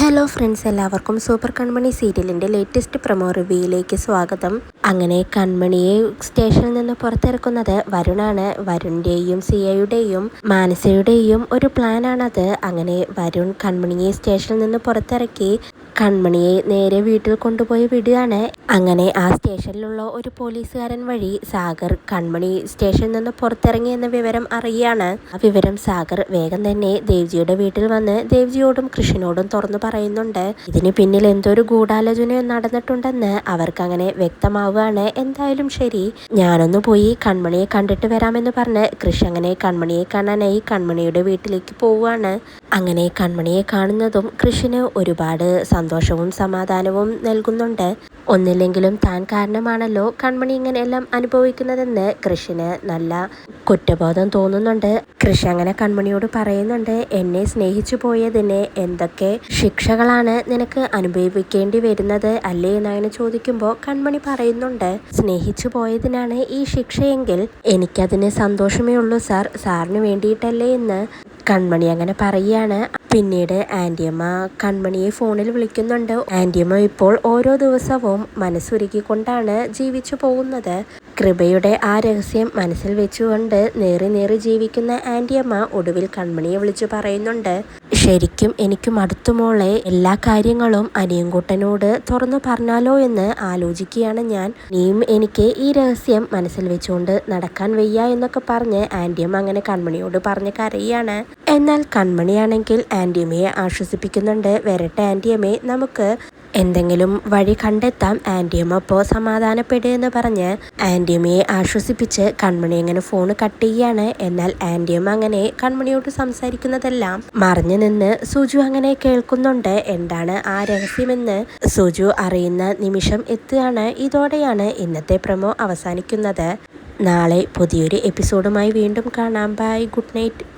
Hello friends, എല്ലാവർക്കും super കൺമണി സീരിയലിൻ്റെ latest promo റിവ്യൂയിലേക്ക് സ്വാഗതം. അങ്ങനെ കൺമണിയെ സ്റ്റേഷനിൽ നിന്ന് പുറത്തിറക്കുന്നത് വരുണാണ്. വരുണിൻ്റെയും സിയയുടെയും മാനസയുടെയും ഒരു പ്ലാനാണത്. അങ്ങനെ വരുൺ കൺമണിയെ സ്റ്റേഷനിൽ നിന്ന് പുറത്തിറക്കി കൺമണിയെ നേരെ വീട്ടിൽ കൊണ്ടുപോയി വിടുകയാണ്. അങ്ങനെ ആ സ്റ്റേഷനിലുള്ള ഒരു പോലീസുകാരൻ വഴി സാഗർ കൺമണി സ്റ്റേഷനിൽ നിന്ന് പുറത്തിറങ്ങി എന്ന വിവരം അറിയാണ്. ആ വിവരം സാഗർ വേഗം തന്നെ ദേവ്ജിയുടെ വീട്ടിൽ വന്ന് ദേവ്ജിയോടും കൃഷിനോടും തുറന്നു പറയുന്നുണ്ട്. ഇതിന് പിന്നിൽ എന്തൊരു ഗൂഢാലോചന നടന്നിട്ടുണ്ടെന്ന് അവർക്കങ്ങനെ വ്യക്തമാവുകയാണ്. എന്തായാലും ശരി, ഞാനൊന്ന് പോയി കൺമണിയെ കണ്ടിട്ട് വരാമെന്ന് പറഞ്ഞ് കൃഷി അങ്ങനെ കൺമണിയെ കാണാനായി കൺമണിയുടെ വീട്ടിലേക്ക് പോവുകയാണ്. അങ്ങനെ കൺമണിയെ കാണുന്നതും കൃഷിന് ഒരുപാട് സന്തോഷവും സമാധാനവും നൽകുന്നുണ്ട്. ഒന്നില്ലെങ്കിലും താൻ കാരണമാണല്ലോ കൺമണി ഇങ്ങനെയെല്ലാം അനുഭവിക്കുന്നതെന്ന് കൃഷിന് നല്ല കുറ്റബോധം തോന്നുന്നുണ്ട്. കൃഷി അങ്ങനെ കൺമണിയോട് പറയുന്നുണ്ട്, എന്നെ സ്നേഹിച്ചു പോയതിന് എന്തൊക്കെ ശിക്ഷകളാണ് നിനക്ക് അനുഭവിക്കേണ്ടി വരുന്നത് അല്ലേ എന്നങ്ങനെ ചോദിക്കുമ്പോൾ കൺമണി പറയുന്നുണ്ട്, സ്നേഹിച്ചു പോയതിനാണ് ഈ ശിക്ഷയെങ്കിൽ എനിക്കതിന് സന്തോഷമേ ഉള്ളൂ സാർ, സാറിന് വേണ്ടിയിട്ടല്ലേ എന്ന് കൺമണി അങ്ങനെ പറയുകയാണ്. പിന്നീട് ആൻറ്റിയമ്മ കൺമണിയെ ഫോണിൽ വിളിക്കുന്നുണ്ട്. ആൻറ്റിയമ്മ ഇപ്പോൾ ഓരോ ദിവസവും മനസ്സുരുക്കിക്കൊണ്ടാണ് ജീവിച്ചു പോകുന്നത്. കൃപയുടെ ആ രഹസ്യം മനസ്സിൽ വെച്ചുകൊണ്ട് നേറി ജീവിക്കുന്ന ആൻറ്റിയമ്മ ഒടുവിൽ കൺമണിയെ വിളിച്ചു പറയുന്നുണ്ട്, ശരിക്കും എനിക്ക് മടുത്തുമോളെ, എല്ലാ കാര്യങ്ങളും അനിയൻകുട്ടനോട് തുറന്നു പറഞ്ഞാലോ എന്ന് ആലോചിക്കുകയാണ് ഞാൻ. നീയും എനിക്ക് ഈ രഹസ്യം മനസ്സിൽ വെച്ചുകൊണ്ട് നടക്കാൻ വയ്യ എന്നൊക്കെ പറഞ്ഞ് ആൻറ്റിയമ്മ അങ്ങനെ കൺമണിയോട് പറഞ്ഞ് കരയാണ്. എന്നാൽ കൺമണിയാണെങ്കിൽ ആൻറ്റിയമ്മയെ ആശ്വസിപ്പിക്കുന്നുണ്ട്, വരട്ടെ ആൻറ്റിയമ്മേ, നമുക്ക് എന്തെങ്കിലും വഴി കണ്ടെത്താം, ആൻറ്റിയമ്മ അപ്പോൾ സമാധാനപ്പെടുക എന്ന് പറഞ്ഞ് ആൻറ്റിയമ്മയെ ആശ്വസിപ്പിച്ച് കൺമണി അങ്ങനെ ഫോണ് കട്ട് ചെയ്യുകയാണ്. എന്നാൽ ആൻറ്റിയമ്മ അങ്ങനെ കൺമണിയോട് സംസാരിക്കുന്നതെല്ലാം മറിഞ്ഞു നിന്ന് സുജു അങ്ങനെ കേൾക്കുന്നുണ്ട്. എന്താണ് ആ രഹസ്യമെന്ന് സുജു അറിയുന്ന നിമിഷം എത്തുകയാണ്. ഇതോടെയാണ് ഇന്നത്തെ പ്രൊമോ അവസാനിക്കുന്നത്. നാളെ പുതിയൊരു എപ്പിസോഡുമായി വീണ്ടും കാണാം. Bye, good night.